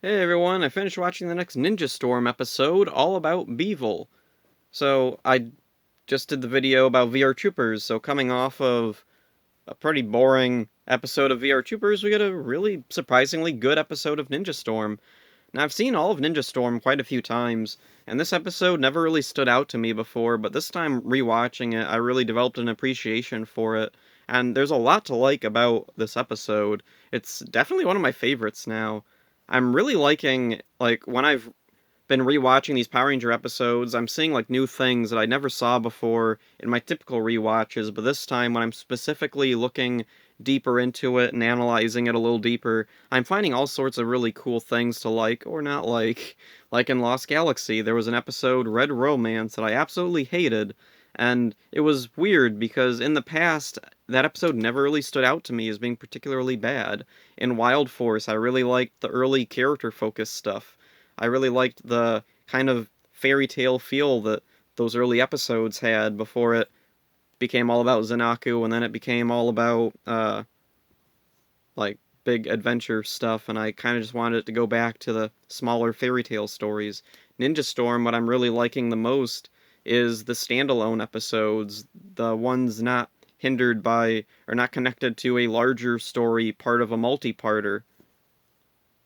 Hey everyone, I finished watching the next Ninja Storm episode all about Beevil. So, I just did the video about VR Troopers, so coming off of a pretty boring episode of VR Troopers, we got a really surprisingly good episode of Ninja Storm. Now, I've seen all of Ninja Storm quite a few times, and this episode never really stood out to me before, but this time rewatching it, I really developed an appreciation for it, and there's a lot to like about this episode. It's definitely one of my favorites now. I'm really liking, like, when I've been rewatching these Power Ranger episodes, I'm seeing, like, new things that I never saw before in my typical rewatches, but this time when I'm specifically looking deeper into it and analyzing it a little deeper, I'm finding all sorts of really cool things to like or not like. Like in Lost Galaxy, there was an episode, Red Romance, that I absolutely hated, and it was weird because in the past, that episode never really stood out to me as being particularly bad. In Wild Force, I really liked the early character-focused stuff. I really liked the kind of fairy tale feel that those early episodes had before it became all about Zanaku, and then it became all about, like, big adventure stuff, and I kind of just wanted it to go back to the smaller fairy tale stories. Ninja Storm, what I'm really liking the most is the standalone episodes, the ones not hindered by, or not connected to a larger story, part of a multi-parter,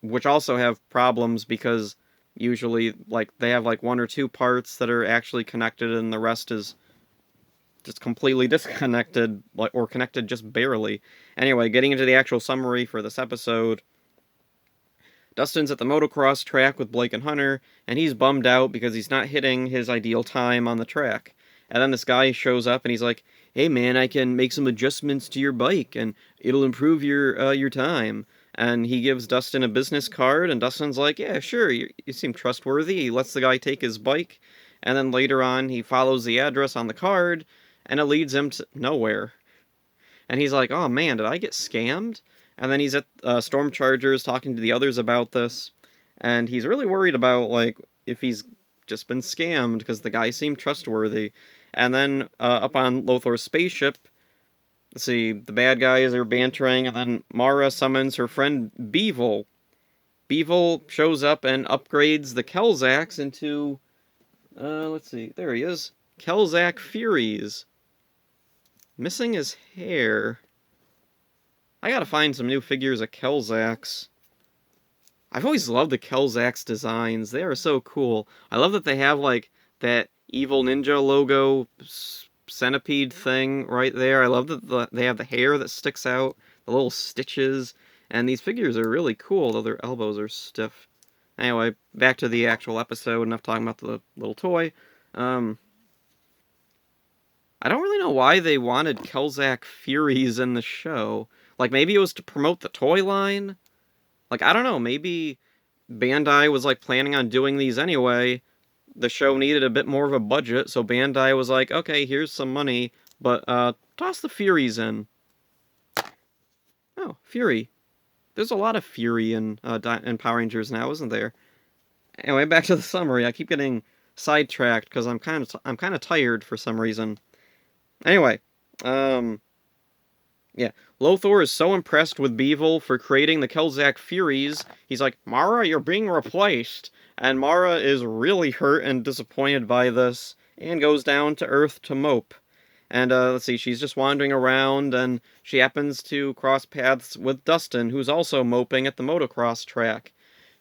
which also have problems because usually, like, they have, like, one or two parts that are actually connected and the rest is just completely disconnected, like, or connected just barely. Anyway, getting into the actual summary for this episode, Dustin's at the motocross track with Blake and Hunter, and he's bummed out because he's not hitting his ideal time on the track. And then this guy shows up and he's like, "Hey man, I can make some adjustments to your bike and it'll improve your time." And he gives Dustin a business card, and Dustin's like, "Yeah, sure, you seem trustworthy." He lets the guy take his bike, and then later on he follows the address on the card, and it leads him to nowhere. And he's like, "Oh man, did I get scammed?" And then he's at Storm Chargers talking to the others about this, and he's really worried about, like, if he's just been scammed because the guy seemed trustworthy. And then up on Lothor's spaceship, let's see, the bad guys are bantering, and then Mara summons her friend Beevil. Beevil shows up and upgrades the Kelzacs into, let's see, there he is, Kelzac Furies. Missing his hair. I gotta find some new figures of Kelzacs. I've always loved the Kelzacs designs. They are so cool. I love that they have, like, that evil ninja logo centipede thing right there. I love that they have the hair that sticks out, the little stitches, and these figures are really cool, though their elbows are stiff. Anyway, back to the actual episode, enough talking about the little toy. Um, I don't really know why they wanted Kelzac Furies in the show. Like, maybe it was to promote the toy line? Like, I don't know, maybe Bandai was, like, planning on doing these anyway. The show needed a bit more of a budget, so Bandai was like, okay, here's some money, but, toss the Furies in. Oh, Fury. There's a lot of Fury in Power Rangers now, isn't there? Anyway, back to the summary. I keep getting sidetracked because I'm kind of tired for some reason. Anyway, um, yeah, Lothor is so impressed with Beevil for creating the Kelzac Furies, he's like, "Mara, you're being replaced." And Mara is really hurt and disappointed by this, and goes down to Earth to mope. And, let's see, she's just wandering around, and she happens to cross paths with Dustin, who's also moping at the motocross track.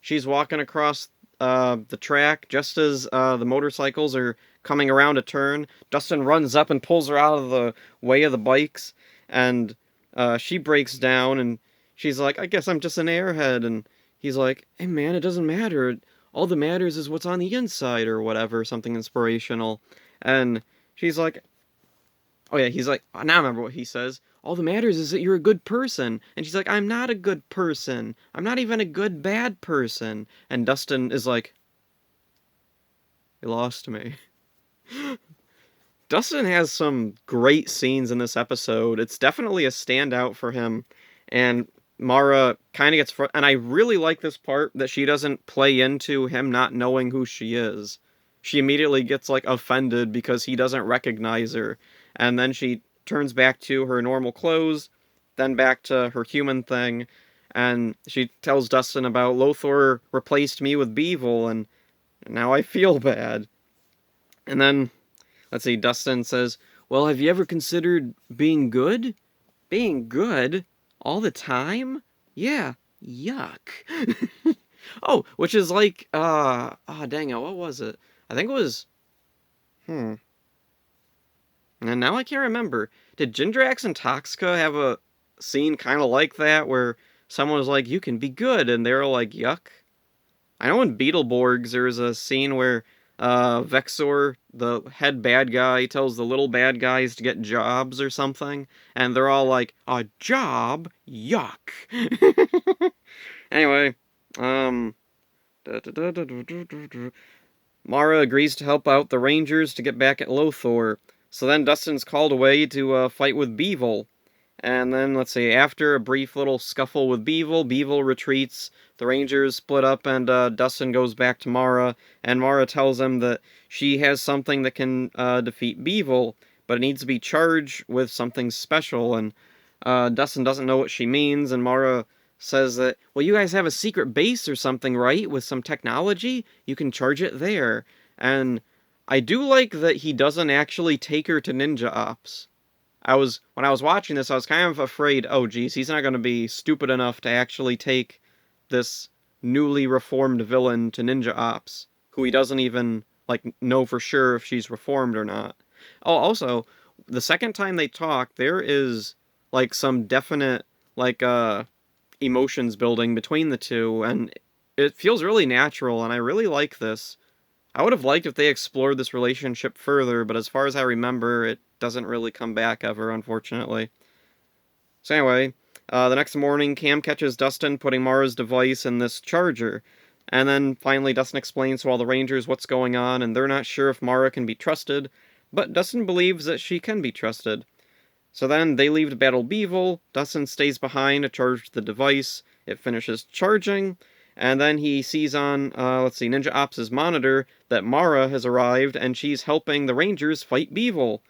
She's walking across, the track just as, the motorcycles are coming around a turn. Dustin runs up and pulls her out of the way of the bikes, and she breaks down, and she's like, "I guess I'm just an airhead." And he's like, "Hey man, it doesn't matter. All that matters is what's on the inside," or whatever, something inspirational. And she's like, oh yeah, he's like, now I remember what he says. "All that matters is that you're a good person." And she's like, "I'm not a good person. I'm not even a good bad person." And Dustin is like, "You lost me." Dustin has some great scenes in this episode. It's definitely a standout for him. And Mara kind of gets and I really like this part that she doesn't play into him not knowing who she is. She immediately gets, like, offended because he doesn't recognize her. And then she turns back to her normal clothes, then back to her human thing. And she tells Dustin about Lothor replaced me with Beevil, and now I feel bad. And then, let's see, Dustin says, well, have you ever considered being good? Being good? All the time? Yeah, yuck. Oh, which is like, dang it, what was it? I think it was, and now I can't remember. Did Gindrax and Toxica have a scene kind of like that where someone was like, you can be good, and they're like, yuck? I know in Beetleborgs there's a scene where Vexor, the head bad guy, tells the little bad guys to get jobs or something, and they're all like, a job? Yuck. Anyway, um, Mara agrees to help out the Rangers to get back at Lothor. So then Dustin's called away to fight with Beevil. And then, let's see, after a brief little scuffle with Beevil, Beevil retreats, the Rangers split up, and Dustin goes back to Mara, and Mara tells him that she has something that can defeat Beevil, but it needs to be charged with something special, and Dustin doesn't know what she means, and Mara says that, well, you guys have a secret base or something, right? With some technology? You can charge it there. And I do like that he doesn't actually take her to Ninja Ops. When I was watching this, I was kind of afraid, oh geez, he's not going to be stupid enough to actually take this newly reformed villain to Ninja Ops, who he doesn't even, like, know for sure if she's reformed or not. Oh, also, the second time they talk, there is, like, some definite, like, emotions building between the two, and it feels really natural, and I really like this. I would have liked if they explored this relationship further, but as far as I remember, it doesn't really come back ever, unfortunately. So anyway, the next morning, Cam catches Dustin putting Mara's device in this charger. And then finally, Dustin explains to all the Rangers what's going on, and they're not sure if Mara can be trusted, but Dustin believes that she can be trusted. So then they leave to battle Beevil. Dustin stays behind to charge the device. It finishes charging, and then he sees on, Ninja Ops' monitor that Mara has arrived, and she's helping the Rangers fight Beevil.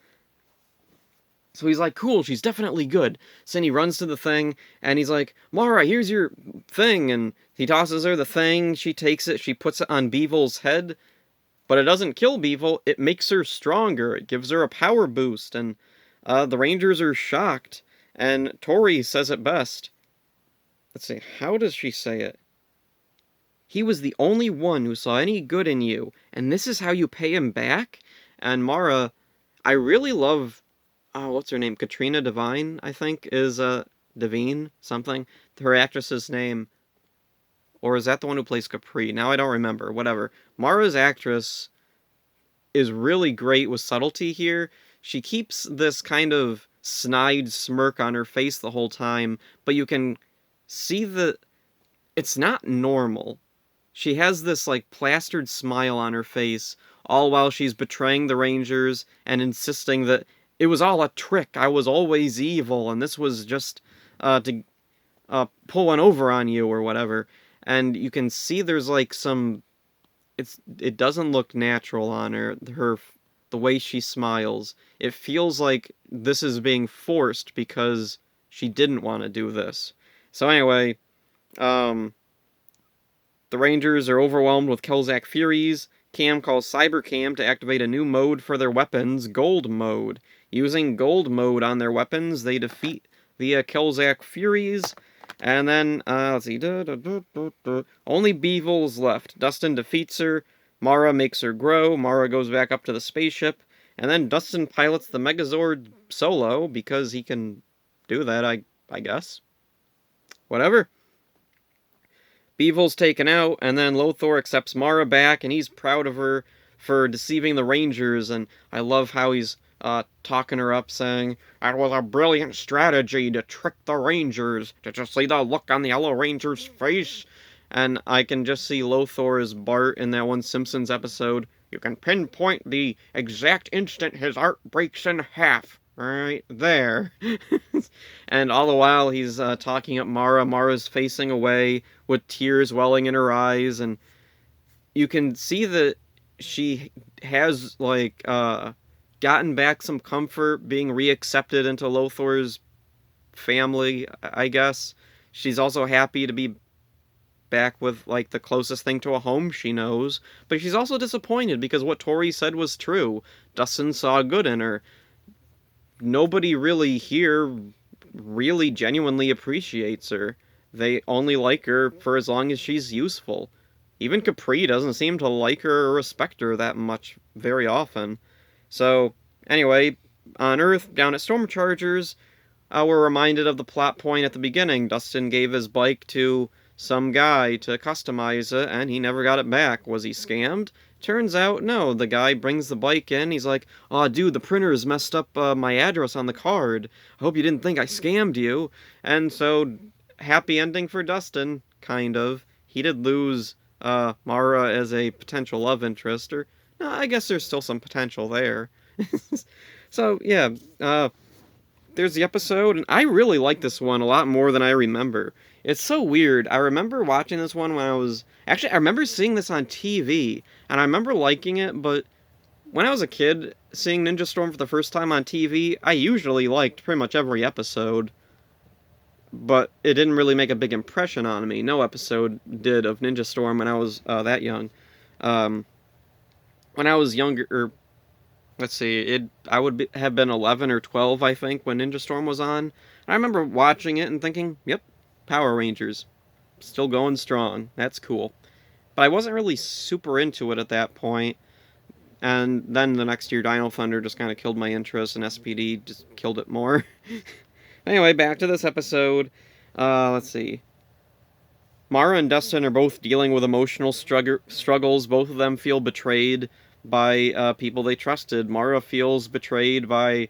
So he's like, cool, she's definitely good. So then he runs to the thing, and he's like, Mara, here's your thing. And he tosses her the thing, she takes it, she puts it on Beevil's head. But it doesn't kill Beevil, it makes her stronger. It gives her a power boost, and the Rangers are shocked. And Tori says it best. Let's see, how does she say it? He was the only one who saw any good in you, and this is how you pay him back? And Mara, I really love, what's her name? Katrina Devine, I think, is, Devine, something. Her actress's name. Or is that the one who plays Capri? Now I don't remember. Whatever. Mara's actress is really great with subtlety here. She keeps this kind of snide smirk on her face the whole time, but you can see that it's not normal. She has this, like, plastered smile on her face, all while she's betraying the Rangers and insisting that it was all a trick, I was always evil, and this was just, to pull one over on you, or whatever. And you can see there's, like, it doesn't look natural on her, the way she smiles. It feels like this is being forced because she didn't want to do this. So anyway, the Rangers are overwhelmed with Kelzak Furies. Cam calls Cybercam to activate a new mode for their weapons, Gold Mode. Using Gold Mode on their weapons, they defeat the Kelzak Furies. And then, let's see, only Beevil's left. Dustin defeats her, Mara makes her grow, Mara goes back up to the spaceship, and then Dustin pilots the Megazord solo, because he can do that, I guess. Whatever. Beevil's taken out, and then Lothor accepts Mara back, and he's proud of her for deceiving the Rangers, and I love how he's talking her up, saying, it was a brilliant strategy to trick the Rangers. Did you see the look on the Yellow Ranger's face? And I can just see Lothor as Bart in that one Simpsons episode. You can pinpoint the exact instant his art breaks in half. Right there. And all the while he's talking up Mara. Mara's facing away with tears welling in her eyes, and you can see that she has, like, gotten back some comfort being reaccepted into Lothor's family, I guess. She's also happy to be back with, like, the closest thing to a home she knows, but she's also disappointed because what Tori said was true. Dustin saw good in her. Nobody really here really genuinely appreciates her. They only like her for as long as she's useful. Even Capri doesn't seem to like her or respect her that much very often. So, anyway, on Earth, down at Stormchargers, we're reminded of the plot point at the beginning. Dustin gave his bike to some guy to customize it, and he never got it back. Was he scammed? Turns out, no. The guy brings the bike in. He's like, "Aw, dude, the printer's messed up my address on the card. I hope you didn't think I scammed you." And so, happy ending for Dustin, kind of. He did lose Mara as a potential love interest, or no, I guess there's still some potential there. So, yeah, there's the episode, and I really like this one a lot more than I remember. It's so weird. I remember watching this one when I was... Actually, I remember seeing this on TV, and I remember liking it, but when I was a kid, seeing Ninja Storm for the first time on TV, I usually liked pretty much every episode, but it didn't really make a big impression on me. No episode did of Ninja Storm when I was that young. Um, when I was younger, let's see, have been 11 or 12, I think, when Ninja Storm was on. I remember watching it and thinking, yep, Power Rangers. Still going strong. That's cool. But I wasn't really super into it at that point. And then the next year, Dino Thunder just kind of killed my interest, and SPD just killed it more. Anyway, back to this episode. Let's see. Mara and Dustin are both dealing with emotional struggles. Both of them feel betrayed by people they trusted. Mara feels betrayed by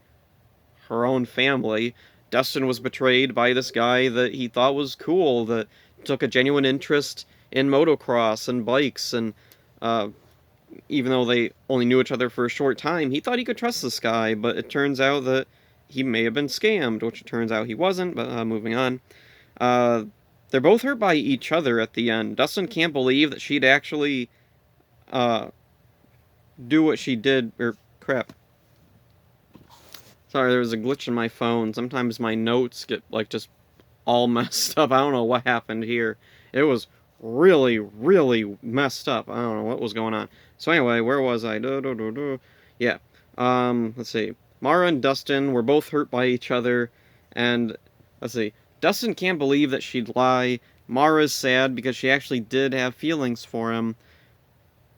her own family. Dustin was betrayed by this guy that he thought was cool, that took a genuine interest in motocross and bikes, and even though they only knew each other for a short time, he thought he could trust this guy, but it turns out that he may have been scammed, which it turns out he wasn't, but moving on. They're both hurt by each other at the end. Dustin can't believe that she'd actually do what she did, or crap. Sorry, there was a glitch in my phone. Sometimes my notes get, like, just all messed up. I don't know what happened here. It was really, really messed up. I don't know what was going on. So anyway, where was I? Yeah. Let's see. Mara and Dustin were both hurt by each other, and, let's see. Dustin can't believe that she'd lie. Mara's sad because she actually did have feelings for him.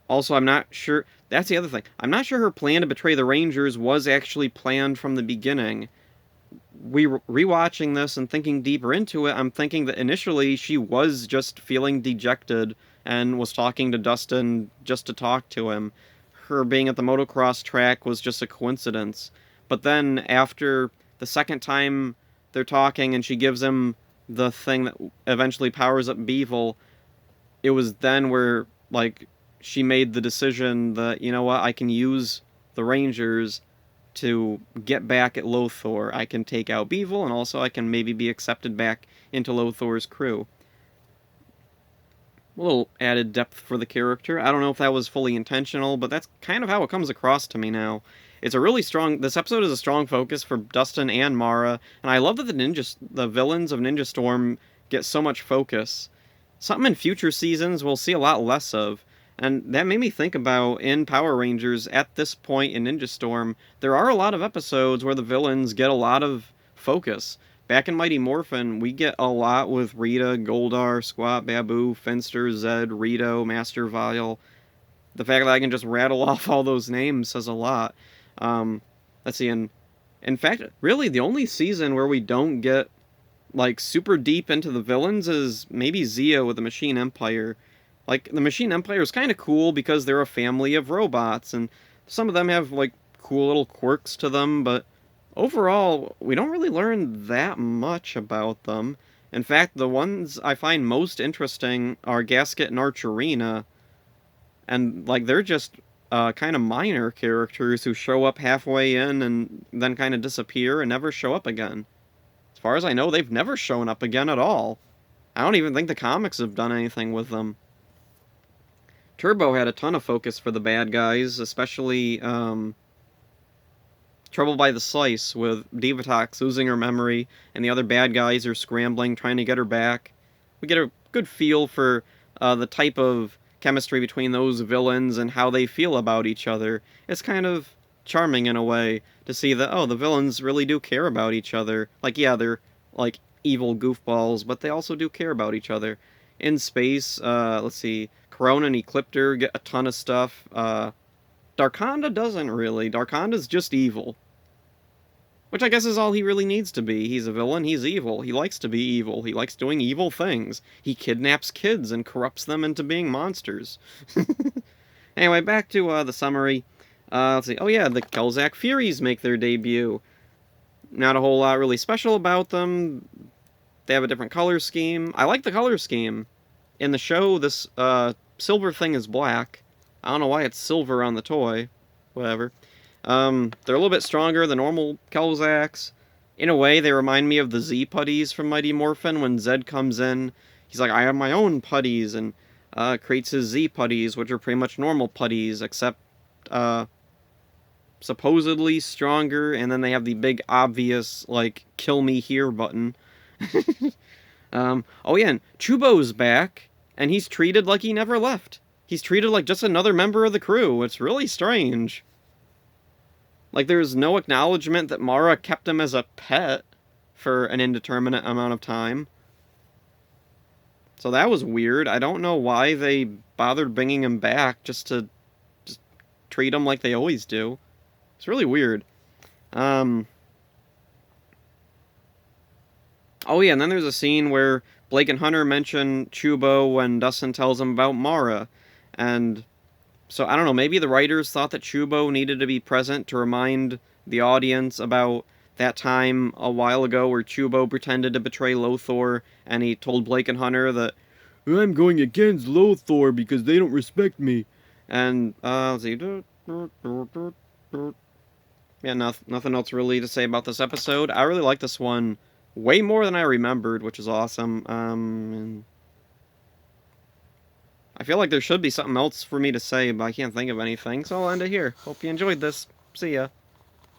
Also, I'm not sure... That's the other thing. I'm not sure her plan to betray the Rangers was actually planned from the beginning. Rewatching this and thinking deeper into it, I'm thinking that initially she was just feeling dejected and was talking to Dustin just to talk to him. Her being at the motocross track was just a coincidence. But then, after the second time they're talking and she gives him the thing that eventually powers up Beevil, it was then where, like, she made the decision that, you know what, I can use the Rangers to get back at Lothor. I can take out Beevil, and also I can maybe be accepted back into Lothor's crew. A little added depth for the character. I don't know if that was fully intentional, but that's kind of how it comes across to me now. It's a really strong... This episode is a strong focus for Dustin and Mara, and I love that the villains of Ninja Storm get so much focus. Something in future seasons we'll see a lot less of. And that made me think about, in Power Rangers, at this point in Ninja Storm, there are a lot of episodes where the villains get a lot of focus. Back in Mighty Morphin, we get a lot with Rita, Goldar, Squat, Babu, Finster, Zed, Rito, Master Vile. The fact that I can just rattle off all those names says a lot. Let's see, in fact, really the only season where we don't get, like, super deep into the villains is maybe Zeo with the Machine Empire. Like, the Machine Empire is kind of cool because they're a family of robots, and some of them have, like, cool little quirks to them, but overall, we don't really learn that much about them. In fact, the ones I find most interesting are Gasket and Archerina, and, like, they're just kind of minor characters who show up halfway in and then kind of disappear and never show up again. As far as I know, they've never shown up again at all. I don't even think the comics have done anything with them. Turbo had a ton of focus for the bad guys, especially Trouble by the Slice, with Divatox losing her memory, and the other bad guys are scrambling, trying to get her back. We get a good feel for the type of chemistry between those villains and how they feel about each other. It's kind of charming in a way to see that, oh, the villains really do care about each other. Like, yeah, they're like evil goofballs, but they also do care about each other. In space, let's see, Corona and Ecliptor get a ton of stuff. Darkonda doesn't really. Darkonda's just evil. Which I guess is all he really needs to be. He's a villain, he's evil. He likes to be evil. He likes doing evil things. He kidnaps kids and corrupts them into being monsters. Anyway, back to the summary. Let's see. Oh yeah, the Kelzak Furies make their debut. Not a whole lot really special about them. They have a different color scheme. I like the color scheme. In the show, this silver thing is black. I don't know why it's silver on the toy. Whatever. They're a little bit stronger than normal Kelzaks. In a way, they remind me of the Z putties from Mighty Morphin when Zed comes in. He's like, I have my own putties, and creates his Z putties, which are pretty much normal putties, except supposedly stronger, and then they have the big obvious, like, kill me here button. Oh yeah, and Chubo's back, and he's treated like he never left. He's treated like just another member of the crew. It's really strange. Like, there's no acknowledgement that Mara kept him as a pet for an indeterminate amount of time. So that was weird. I don't know why they bothered bringing him back just to treat him like they always do. It's really weird. Oh yeah, and then there's a scene where Blake and Hunter mention Chubo when Dustin tells them about Mara. And so, I don't know, maybe the writers thought that Chubo needed to be present to remind the audience about that time a while ago where Chubo pretended to betray Lothor, and he told Blake and Hunter that, I'm going against Lothor because they don't respect me. And, let's see. Yeah, nothing else really to say about this episode. I really like this one way more than I remembered, which is awesome. And I feel like there should be something else for me to say, but I can't think of anything, so I'll end it here. Hope you enjoyed this. See ya.